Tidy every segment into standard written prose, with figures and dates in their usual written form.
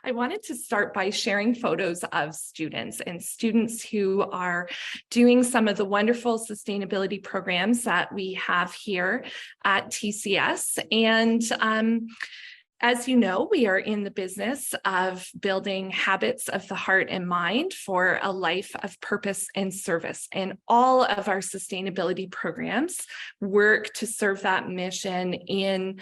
I wanted to start by sharing photos of students who are doing some of the wonderful sustainability programs that we have here at TCS. And as you know, we are in the business of building habits of the heart and mind for a life of purpose and service. And all of our sustainability programs work to serve that mission in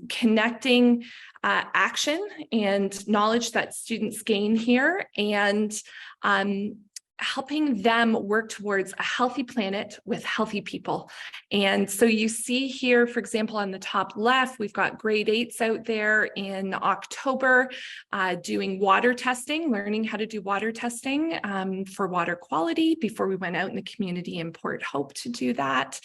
connecting action and knowledge that students gain here and helping them work towards a healthy planet with healthy people. And so you see here, for example, on the top left, we've got grade 8s out there in October doing water testing, learning how to do water testing for water quality before we went out in the community in Port Hope to do that.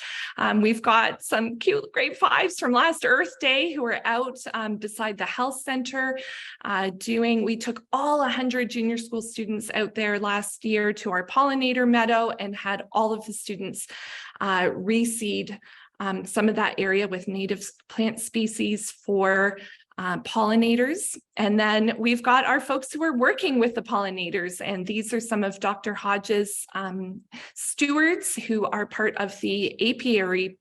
We've got some cute grade 5s from last Earth Day who are out beside the health center we took all 100 junior school students out there last year to our pollinator meadow and had all of the students reseed some of that area with native plant species for pollinators. And then we've got our folks who are working with the pollinators. And these are some of Dr. Hodges' stewards who are part of the apiary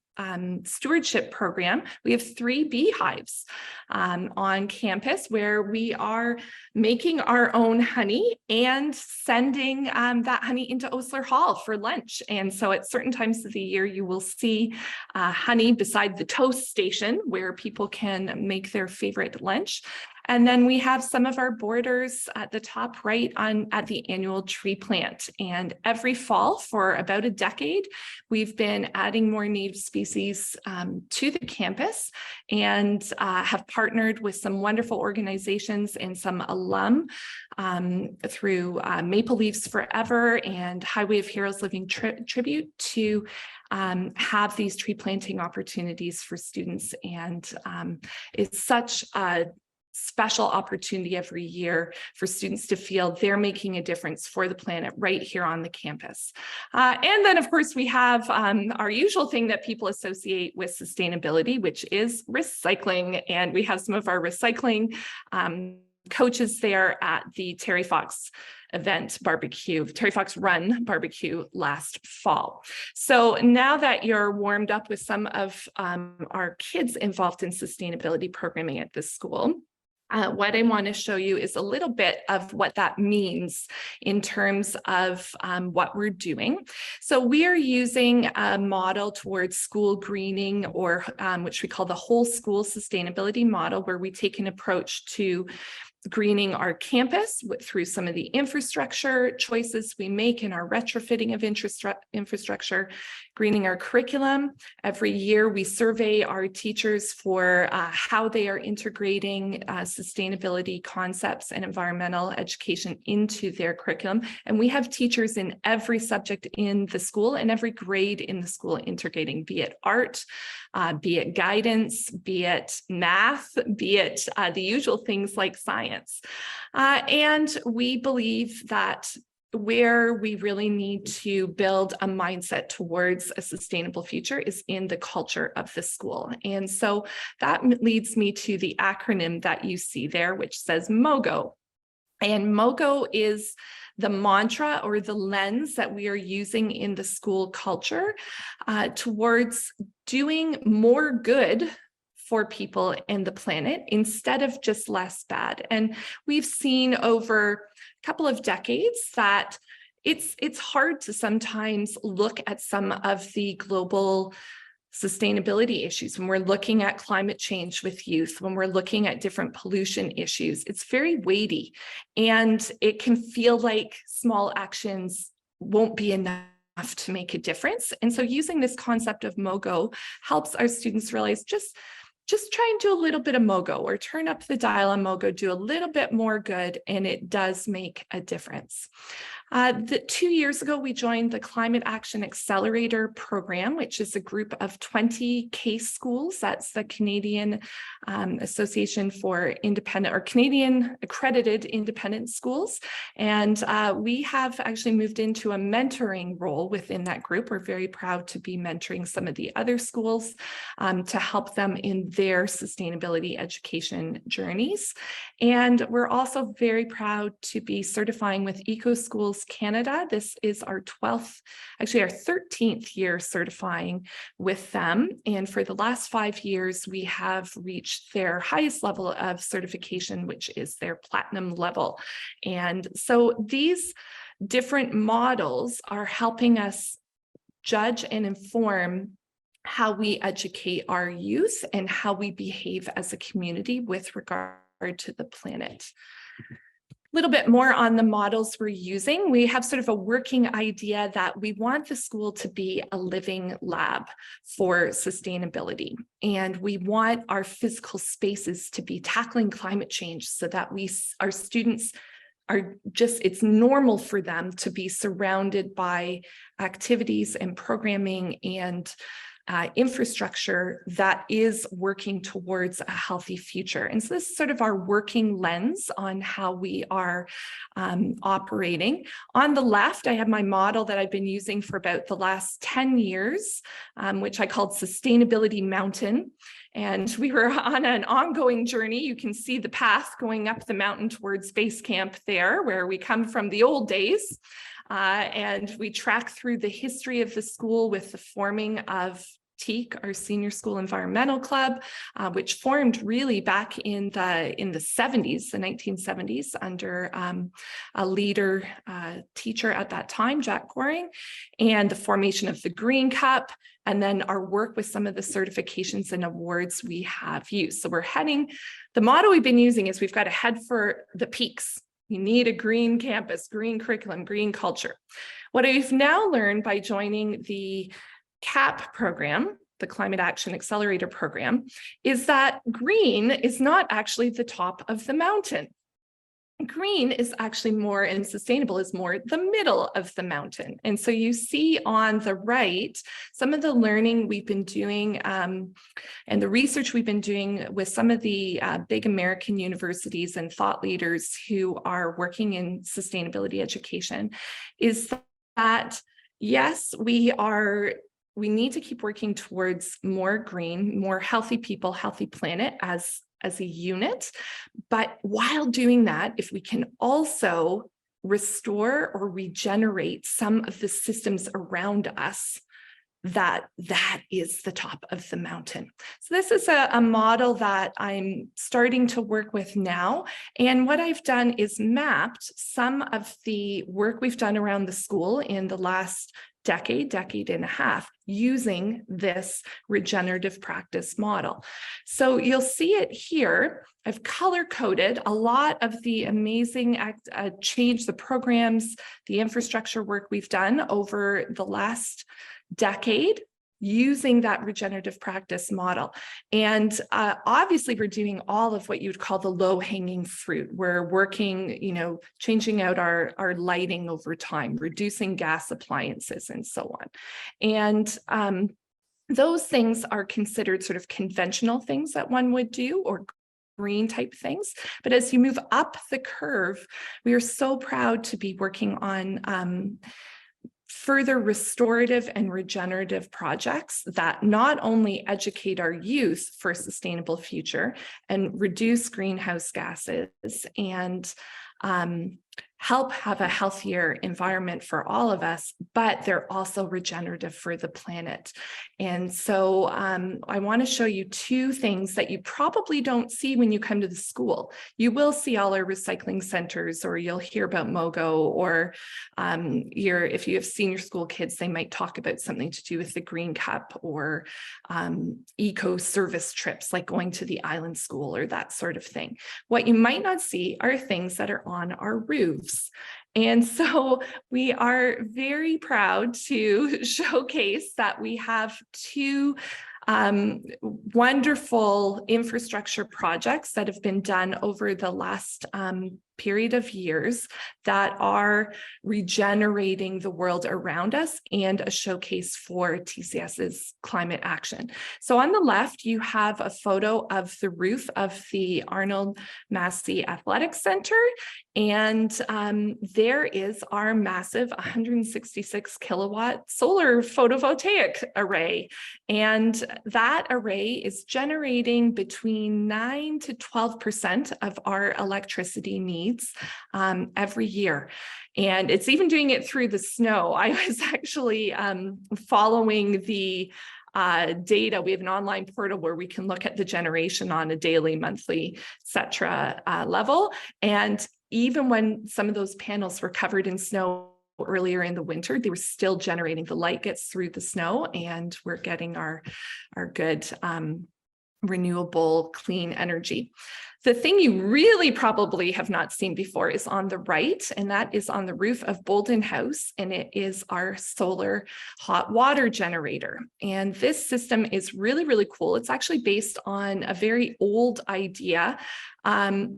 stewardship program. We have 3 beehives on campus where we are making our own honey and sending that honey into Osler Hall for lunch. And so at certain times of the year, you will see honey beside the toast station where people can make their favorite lunch. And then we have some of our borders at the top right at the annual tree plant. And every fall for about a decade, we've been adding more native species to the campus and have partnered with some wonderful organizations and some alum through Maple Leaves Forever and Highway of Heroes Living Tribute to have these tree planting opportunities for students. And it's such a special opportunity every year for students to feel they're making a difference for the planet right here on the campus. And then, of course, we have our usual thing that people associate with sustainability, which is recycling. And we have some of our recycling coaches there at the Terry Fox Terry Fox Run barbecue last fall. So now that you're warmed up with some of our kids involved in sustainability programming at this school, what I want to show you is a little bit of what that means in terms of what we're doing. So we are using a model towards school greening, or which we call the whole school sustainability model, where we take an approach to greening our campus through some of the infrastructure choices we make in our retrofitting of infrastructure, greening our curriculum. Every year we survey our teachers for how they are integrating sustainability concepts and environmental education into their curriculum. And we have teachers in every subject in the school and every grade in the school integrating, be it art, be it guidance, be it math, be it the usual things like science. And we believe that where we really need to build a mindset towards a sustainable future is in the culture of the school. And so that leads me to the acronym that you see there, which says MOGO. And MOGO is the mantra or the lens that we are using in the school culture towards doing more good for people and the planet instead of just less bad. And we've seen over a couple of decades that it's hard to sometimes look at some of the global sustainability issues when we're looking at climate change with youth, when we're looking at different pollution issues. It's very weighty and it can feel like small actions won't be enough to make a difference. And so using this concept of MOGO helps our students realize just try and do a little bit of MOGO, or turn up the dial on MOGO, do a little bit more good, and it does make a difference. The 2 years ago, we joined the Climate Action Accelerator program, which is a group of 20 case schools. That's the Canadian Association for Independent or Canadian Accredited Independent Schools. And we have actually moved into a mentoring role within that group. We're very proud to be mentoring some of the other schools to help them in their sustainability education journeys. And we're also very proud to be certifying with Eco Schools Canada. This is our 12th, actually our 13th year certifying with them. And for the last 5 years, we have reached their highest level of certification, which is their platinum level. And so these different models are helping us judge and inform how we educate our youth and how we behave as a community with regard to the planet. A little bit more on the models we're using. We have sort of a working idea that we want the school to be a living lab for sustainability. And we want our physical spaces to be tackling climate change so that our students are just, it's normal for them to be surrounded by activities and programming and infrastructure that is working towards a healthy future. And so this is sort of our working lens on how we are operating. On the left, I have my model that I've been using for about the last 10 years, which I called Sustainability Mountain. And we were on an ongoing journey. You can see the path going up the mountain towards base camp there, where we come from the old days. And we track through the history of the school with the forming of TEAC, our Senior School Environmental Club, which formed really back in the 70s, the 1970s, under a leader teacher at that time, Jack Goring, and the formation of the Green Cup, and then our work with some of the certifications and awards we have used. So the model we've been using is we've got to head for the peaks. You need a green campus, green curriculum, green culture. What I've now learned by joining the CAP program, the Climate Action Accelerator program, is that green is not actually the top of the mountain. Green is actually more, and sustainable is more the middle of the mountain. And so you see on the right, some of the learning we've been doing and the research we've been doing with some of the big American universities and thought leaders who are working in sustainability education is that, yes, we need to keep working towards more green, more healthy people, healthy planet as a unit. But while doing that, if we can also restore or regenerate some of the systems around us, that is the top of the mountain. So this is a model that I'm starting to work with now. And what I've done is mapped some of the work we've done around the school in the last decade and a half using this regenerative practice model. So you'll see it here. I've color-coded a lot of the amazing change, the programs, the infrastructure work we've done over the last decade using that regenerative practice model. And obviously we're doing all of what you'd call the low-hanging fruit. We're working, changing out our lighting over time, reducing gas appliances and so on. And those things are considered sort of conventional things that one would do, or green type things. But as you move up the curve, we are so proud to be working on further restorative and regenerative projects that not only educate our youth for a sustainable future and reduce greenhouse gases and help have a healthier environment for all of us, but they're also regenerative for the planet. And so I want to show you two things that you probably don't see when you come to the school. You will see all our recycling centers, or you'll hear about MOGO, or if you have senior school kids, they might talk about something to do with the Green Cup, or eco service trips, like going to the island school or that sort of thing. What you might not see are things that are on our roofs. And so we are very proud to showcase that we have two wonderful infrastructure projects that have been done over the last period of years that are regenerating the world around us and a showcase for TCS's climate action. So on the left, you have a photo of the roof of the Arnold Massey Athletics Center. And there is our massive 166 kilowatt solar photovoltaic array. And that array is generating between 9 to 12% of our electricity needs every year. And it's even doing it through the snow. I was actually following the data. We have an online portal where we can look at the generation on a daily, monthly, etc. Level. And even when some of those panels were covered in snow earlier in the winter, they were still generating. The light gets through the snow, and we're getting our good renewable, clean energy. The thing you really probably have not seen before is on the right, and that is on the roof of Bolden House, and it is our solar hot water generator. And this system is really, really cool. It's actually based on a very old idea,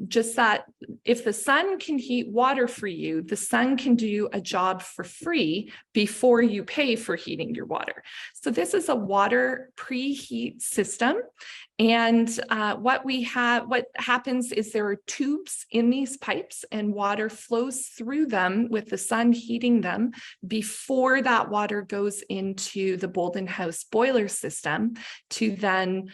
just that if the sun can heat water for you, the sun can do a job for free before you pay for heating your water. So this is a water preheat system. And what happens is there are tubes in these pipes, and water flows through them with the sun heating them before that water goes into the Bolden House boiler system to then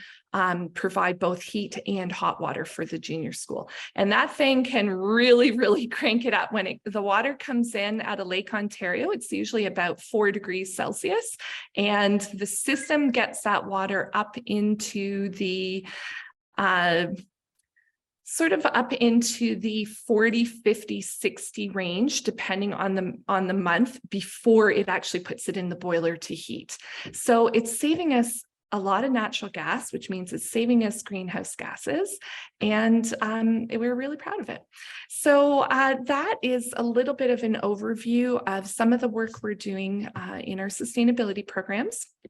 provide both heat and hot water for the junior school. And that thing can really, really crank it up. When the water comes in out of Lake Ontario, it's usually about 4 degrees Celsius. And the system gets that water up into the sort of up into the 40, 50, 60 range, depending on the month, before it actually puts it in the boiler to heat. So it's saving us a lot of natural gas, which means it's saving us greenhouse gases, and we're really proud of it. So that is a little bit of an overview of some of the work we're doing in our sustainability programs.